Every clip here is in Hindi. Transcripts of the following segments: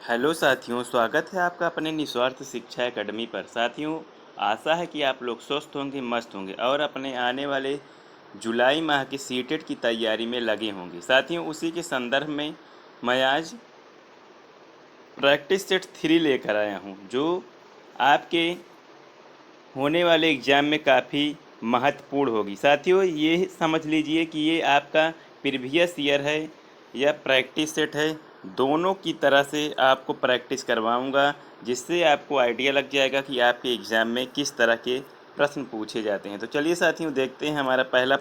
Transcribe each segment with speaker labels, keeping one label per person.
Speaker 1: हेलो साथियों, स्वागत है आपका अपने निस्वार्थ शिक्षा एकेडमी पर। साथियों, आशा है कि आप लोग स्वस्थ होंगे, मस्त होंगे और अपने आने वाले जुलाई माह की सीटेट की तैयारी में लगे होंगे। साथियों, उसी के संदर्भ में मैं आज प्रैक्टिस सेट 3 लेकर आया हूं, जो आपके होने वाले एग्ज़ाम में काफ़ी महत्वपूर्ण होगी। साथियों, ये समझ लीजिए कि ये आपका प्रीवियस ईयर है या प्रैक्टिस सेट है, दोनों की तरह से आपको प्रैक्टिस करवाऊंगा, जिससे आपको आइडिया लग जाएगा कि आपके एग्ज़ाम में किस तरह के प्रश्न पूछे जाते हैं। तो चलिए साथियों, देखते हैं। हमारा पहला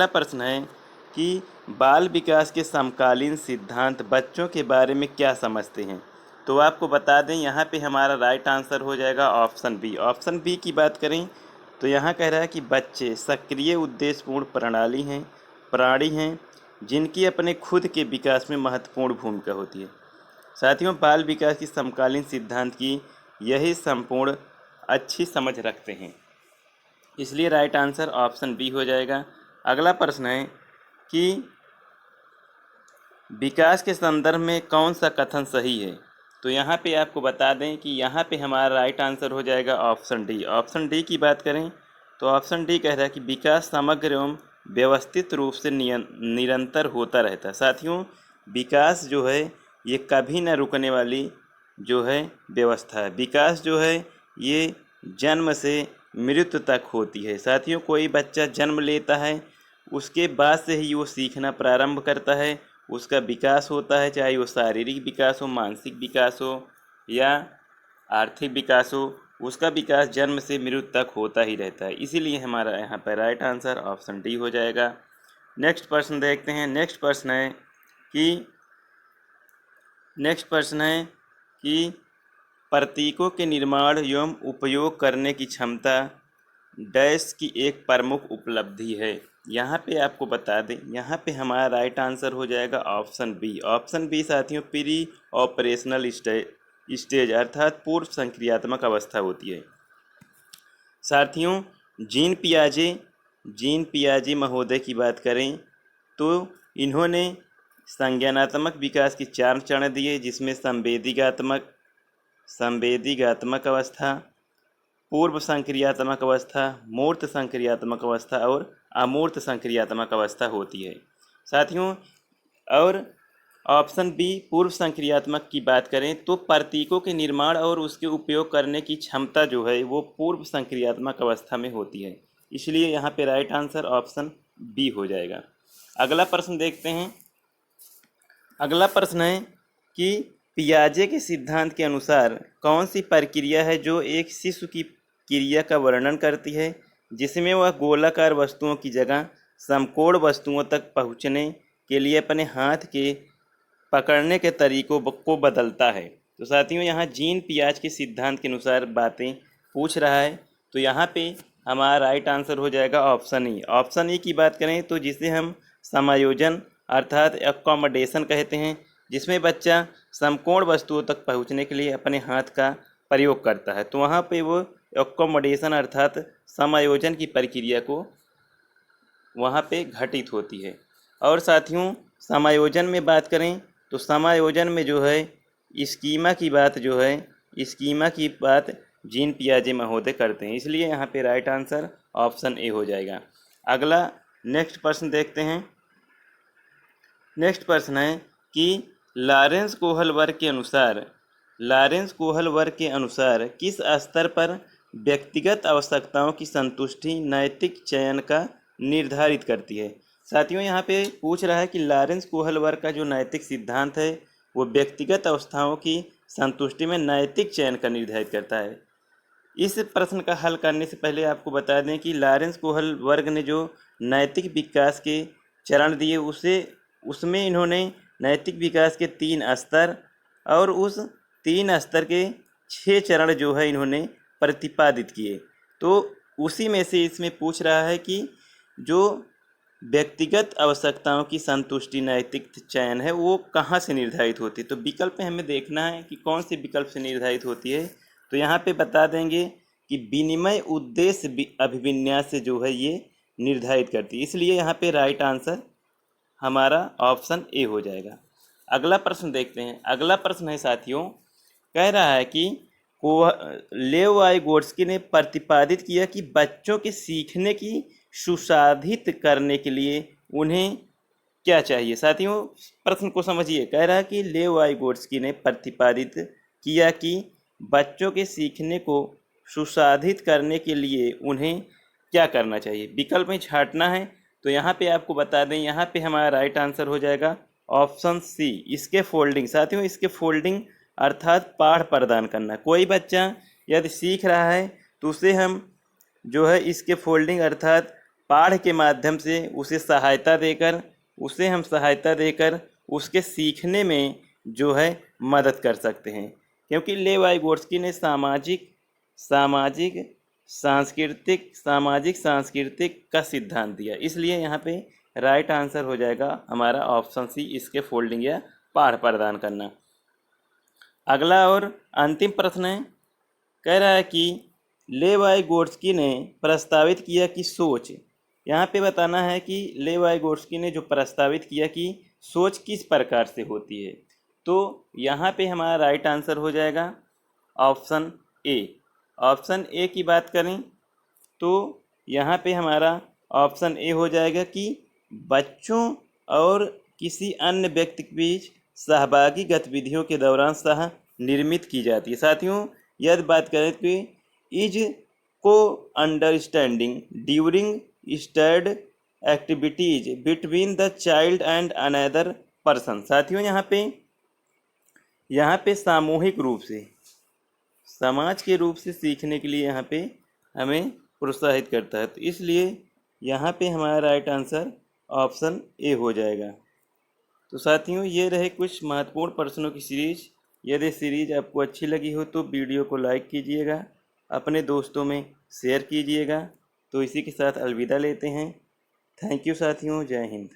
Speaker 1: प्रश्न है कि बाल विकास के समकालीन सिद्धांत बच्चों के बारे में क्या समझते हैं। तो आपको बता दें, यहाँ पे हमारा राइट आंसर हो जाएगा ऑप्शन बी। ऑप्शन बी की बात करें तो यहाँ कह रहा है कि बच्चे सक्रिय उद्देश्यपूर्ण प्राणी हैं जिनकी अपने खुद के विकास में महत्वपूर्ण भूमिका होती है। साथियों, बाल विकास की समकालीन सिद्धांत की यही संपूर्ण अच्छी समझ रखते हैं, इसलिए राइट आंसर ऑप्शन बी हो जाएगा। अगला प्रश्न है कि विकास के संदर्भ में कौन सा कथन सही है। तो यहाँ पे आपको बता दें कि यहाँ पे हमारा राइट आंसर हो जाएगा ऑप्शन डी। ऑप्शन डी की बात करें तो ऑप्शन डी कह रहा है कि विकास समग्र एवं व्यवस्थित रूप से निरंतर होता रहता है। साथियों, विकास जो है ये कभी न रुकने वाली जो है व्यवस्था है। विकास जो है ये जन्म से मृत्यु तक होती है। साथियों, कोई बच्चा जन्म लेता है, उसके बाद से ही वो सीखना प्रारंभ करता है, उसका विकास होता है, चाहे वो शारीरिक विकास हो, मानसिक विकास हो या आर्थिक विकास हो, उसका विकास जन्म से मृत्यु तक होता ही रहता है। इसीलिए हमारा यहाँ पर राइट आंसर ऑप्शन डी हो जाएगा। नेक्स्ट प्रश्न देखते हैं। नेक्स्ट प्रश्न है कि प्रतीकों के निर्माण एवं उपयोग करने की क्षमता डैश की एक प्रमुख उपलब्धि है। यहाँ पे आपको बता दें, यहाँ पे हमारा राइट आंसर हो जाएगा ऑप्शन बी। ऑप्शन बी साथियों प्री ऑपरेशनल स्टेज अर्थात पूर्व संक्रियात्मक अवस्था होती है। साथियों, जीन पियाजे महोदय की बात करें तो इन्होंने संज्ञानात्मक विकास की 4 चरण दिए, जिसमें संवेदीगात्मक अवस्था, पूर्व संक्रियात्मक अवस्था, मूर्त संक्रियात्मक अवस्था और अमूर्त संक्रियात्मक अवस्था होती है। साथियों, और ऑप्शन बी पूर्व संक्रियात्मक की बात करें तो प्रतीकों के निर्माण और उसके उपयोग करने की क्षमता जो है वो पूर्व संक्रियात्मक अवस्था में होती है। इसलिए यहाँ पे राइट आंसर ऑप्शन बी हो जाएगा। अगला प्रश्न देखते हैं। अगला प्रश्न है कि पियाजे के सिद्धांत के अनुसार कौन सी प्रक्रिया है जो एक शिशु की क्रिया का वर्णन करती है, जिसमें वह गोलाकार वस्तुओं की जगह समकोण वस्तुओं तक पहुँचने के लिए अपने हाथ के पकड़ने के तरीकों को बदलता है। तो साथियों, यहाँ जीन पियाज के सिद्धांत के अनुसार बातें पूछ रहा है, तो यहाँ पे हमारा राइट आंसर हो जाएगा ऑप्शन ई। ऑप्शन ई की बात करें तो जिसे हम समायोजन अर्थात एकोमोडेशन कहते हैं, जिसमें बच्चा समकोण वस्तुओं तक पहुँचने के लिए अपने हाथ का प्रयोग करता है। तो वहाँ पे वो एकोमोडेशन अर्थात समायोजन की प्रक्रिया को वहाँ पे घटित होती है। और साथियों, समायोजन में बात करें तो समायोजन में जो है स्कीमा की बात जीन पियाजे महोदय करते हैं, इसलिए यहाँ पे राइट आंसर ऑप्शन ए हो जाएगा। अगला नेक्स्ट प्रश्न देखते हैं। नेक्स्ट प्रश्न है कि लॉरेंस कोहल वर्ग के अनुसार किस स्तर पर व्यक्तिगत आवश्यकताओं की संतुष्टि नैतिक चयन का निर्धारित करती है। साथियों, यहाँ पे पूछ रहा है कि लॉरेंस कोहल वर्ग का जो नैतिक सिद्धांत है वो व्यक्तिगत अवस्थाओं की संतुष्टि में नैतिक चयन का निर्धारित करता है। इस प्रश्न का हल करने से पहले आपको बता दें कि लॉरेंस कोहल वर्ग ने जो नैतिक विकास के चरण दिए उसमें इन्होंने नैतिक विकास के 3 स्तर और उस 3 स्तर के 6 चरण जो है इन्होंने प्रतिपादित किए। तो उसी में से इसमें पूछ रहा है कि जो व्यक्तिगत आवश्यकताओं की संतुष्टि नैतिक चयन है वो कहाँ से निर्धारित होती है। तो विकल्प में हमें देखना है कि कौन से विकल्प से निर्धारित होती है। तो यहाँ पे बता देंगे कि विनिमय उद्देश्य अभिविन्यास से जो है ये निर्धारित करती है, इसलिए यहाँ पे राइट आंसर हमारा ऑप्शन ए हो जाएगा। अगला प्रश्न देखते हैं। अगला प्रश्न है साथियों, कह रहा है कि लेव वाइगोट्स्की ने प्रतिपादित किया कि बच्चों के सीखने की सुसाधित करने के लिए उन्हें क्या चाहिए। साथियों प्रश्न को समझिए। कह रहा है कि लेव वाइगोट्स्की ने प्रतिपादित किया कि बच्चों के सीखने को सुसाधित करने के लिए उन्हें क्या करना चाहिए। विकल्प में छांटना है तो यहाँ पे आपको बता दें, यहाँ पे हमारा राइट आंसर हो जाएगा ऑप्शन सी, इसके फोल्डिंग। साथियों इसके फोल्डिंग अर्थात पाठ प्रदान करना। कोई बच्चा यदि सीख रहा है तो उसे हम जो है इसके फोल्डिंग अर्थात पाठ के माध्यम से उसे सहायता देकर उसके सीखने में जो है मदद कर सकते हैं। क्योंकि लेव वाइगोट्स्की ने सामाजिक सांस्कृतिक का सिद्धांत दिया, इसलिए यहाँ पे राइट आंसर हो जाएगा हमारा ऑप्शन सी, इसके फोल्डिंग या पाठ प्रदान करना। अगला और अंतिम प्रश्न है, कह रहा है कि लेव वाइगोट्स्की ने प्रस्तावित किया कि सोच, यहाँ पे बताना है कि लेव वाइगोट्स्की ने जो प्रस्तावित किया कि सोच किस प्रकार से होती है, तो यहाँ पे हमारा राइट आंसर हो जाएगा ऑप्शन ए। ऑप्शन ए की बात करें तो यहाँ पे हमारा ऑप्शन ए हो जाएगा कि बच्चों और किसी अन्य व्यक्ति के बीच सहभागी गतिविधियों के दौरान सह निर्मित की जाती है। साथियों यदि बात करें कि इज को understanding during stud activities between the child and another person. साथियों यहाँ पे सामूहिक रूप से, समाज के रूप से सीखने के लिए यहाँ पे हमें प्रोत्साहित करता है, तो इसलिए यहाँ पे हमारा राइट आंसर ऑप्शन ए हो जाएगा। तो साथियों ये रहे कुछ महत्वपूर्ण प्रश्नों की सीरीज। यदि सीरीज आपको अच्छी लगी हो तो वीडियो को लाइक कीजिएगा, अपने दोस्तों में शेयर कीजिएगा। तो इसी के साथ अलविदा लेते हैं। थैंक यू साथियों, जय हिंद।